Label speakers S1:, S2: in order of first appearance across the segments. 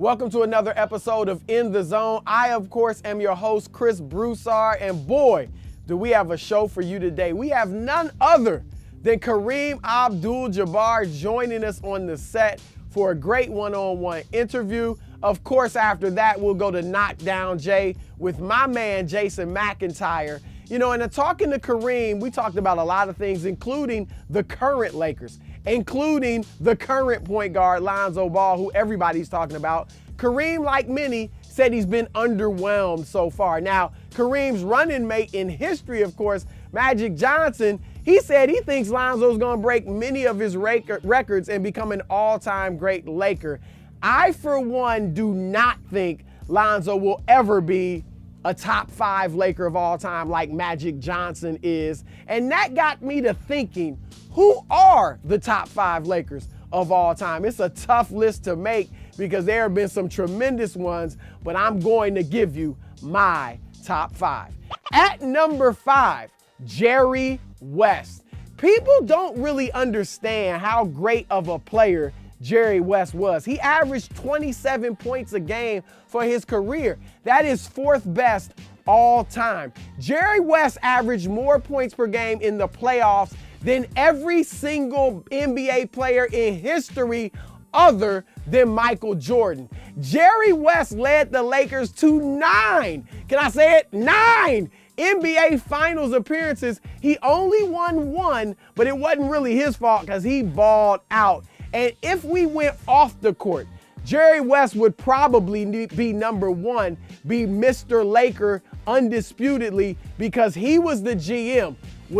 S1: Welcome to another episode of In the Zone. I, of course, am your host, Chris Broussard, and boy, do we have a show for you today. We have none other than Kareem Abdul-Jabbar joining us on the set for a great one-on-one interview. Of course, after that, we'll go to Knockdown Jay with my man, Jason McIntyre. You know, and in talking to Kareem, we talked about a lot of things, including the current Lakers, including the current point guard, Lonzo Ball, who everybody's talking about. Kareem, like many, said he's been underwhelmed so far. Now, Kareem's running mate in history, of course, Magic Johnson, he said he thinks Lonzo's going to break many of his records and become an all-time great Laker. I, for one, do not think Lonzo will ever be a top 5 Laker of all time like Magic Johnson is. And that got me to thinking, who are the top 5 Lakers of all time? It's a tough list to make because there have been some tremendous ones, but I'm going to give you my top 5. At number 5, Jerry West. People don't really understand how great of a player Jerry West was. He averaged 27 points a game for his career. That is 4th best all time. Jerry West averaged more points per game in the playoffs than every single NBA player in history other than Michael Jordan. Jerry West led the Lakers to 9, can I say it? 9 NBA Finals appearances. He only won 1, but it wasn't really his fault because he balled out. And if we went off the court, Jerry West would probably be number 1, be Mr. Laker undisputedly, because he was the GM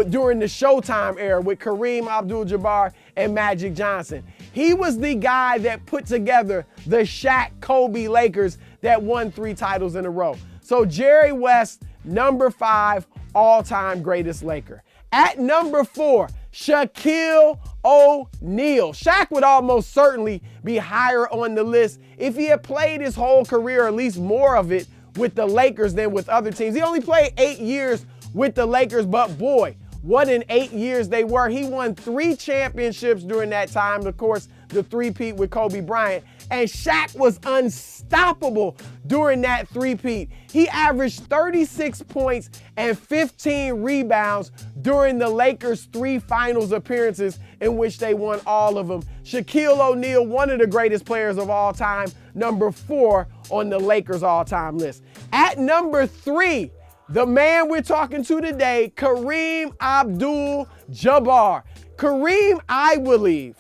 S1: during the Showtime era with Kareem Abdul-Jabbar and Magic Johnson. He was the guy that put together the Shaq-Kobe Lakers that won 3 titles in a row. So Jerry West, number 5, all-time greatest Laker. At number 4, Shaquille O'Neal. Shaq would almost certainly be higher on the list if he had played his whole career, at least more of it, with the Lakers than with other teams. He only played 8 years with the Lakers, but boy, what an 8 years they were. He won 3 championships during that time, of course, the three-peat with Kobe Bryant. And Shaq was unstoppable during that three-peat. He averaged 36 points and 15 rebounds during the Lakers' 3 finals appearances in which they won all of them. Shaquille O'Neal, one of the greatest players of all time, number 4 on the Lakers' all-time list. At number 3, the man we're talking to today, Kareem Abdul-Jabbar. Kareem, I believe,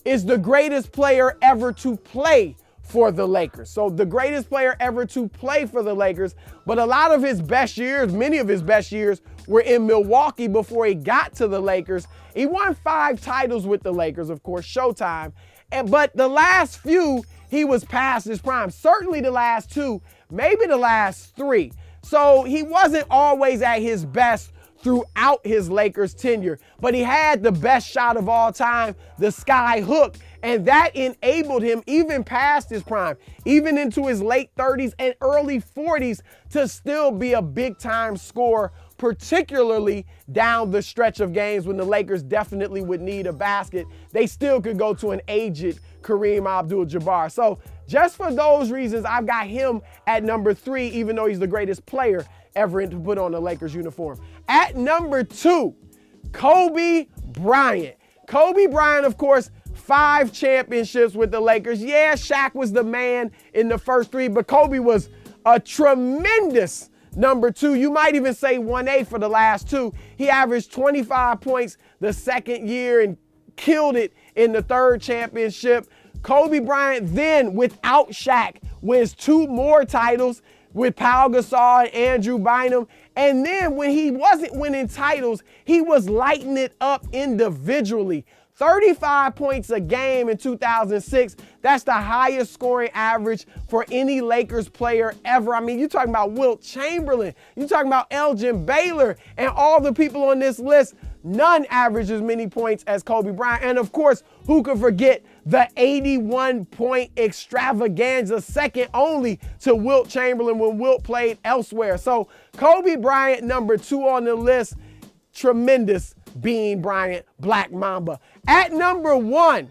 S1: is the greatest player ever to play for the Lakers. So the greatest player ever to play for the Lakers, but a lot of his best years, many of his best years, were in Milwaukee before he got to the Lakers. He won 5 titles with the Lakers, of course, Showtime. But the last few, he was past his prime. Certainly the last 2, maybe the last 3. So he wasn't always at his best throughout his Lakers tenure, but he had the best shot of all time, the sky hook, and that enabled him even past his prime, even into his late 30s and early 40s, to still be a big-time scorer, particularly down the stretch of games when the Lakers definitely would need a basket. They still could go to an aged Kareem Abdul-Jabbar. So just for those reasons, I've got him at number 3, even though he's the greatest player ever to put on the Lakers uniform. At number 2, Kobe Bryant. Kobe Bryant, of course, 5 championships with the Lakers. Yeah, Shaq was the man in the first 3, but Kobe was a tremendous number 2. You might even say 1A for the last 2. He averaged 25 points the second year and killed it in the 3rd championship. Kobe Bryant then, without Shaq, wins 2 more titles with Pau Gasol and Andrew Bynum. And then when he wasn't winning titles, he was lighting it up individually. 35 points a game in 2006. That's the highest scoring average for any Lakers player ever. I mean, you're talking about Wilt Chamberlain. You're talking about Elgin Baylor and all the people on this list. None average as many points as Kobe Bryant. And of course, who could forget the 81-point extravaganza, second only to Wilt Chamberlain when Wilt played elsewhere. So Kobe Bryant, number 2 on the list. Tremendous Bean Bryant, Black Mamba. At number 1,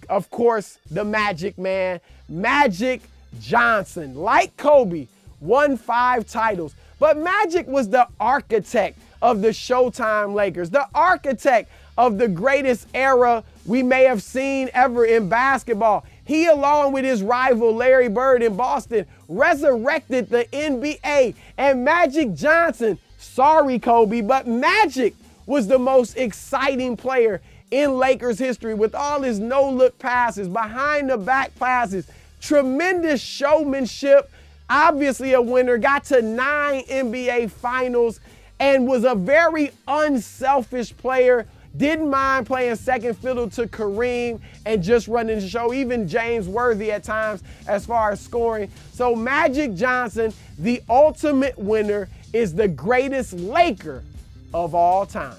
S1: of course, the Magic Man, Magic Johnson, like Kobe, won 5 titles. But Magic was the architect of the Showtime Lakers, the architect of the greatest era we may have seen ever in basketball. He, along with his rival Larry Bird in Boston, resurrected the NBA. And Magic Johnson, sorry Kobe, but Magic was the most exciting player in Lakers history with all his no-look passes, behind-the-back passes, tremendous showmanship, obviously a winner, got to 9 NBA Finals, and was a very unselfish player. Didn't mind playing second fiddle to Kareem and just running the show, even James Worthy at times as far as scoring. So Magic Johnson, the ultimate winner, is the greatest Laker of all time.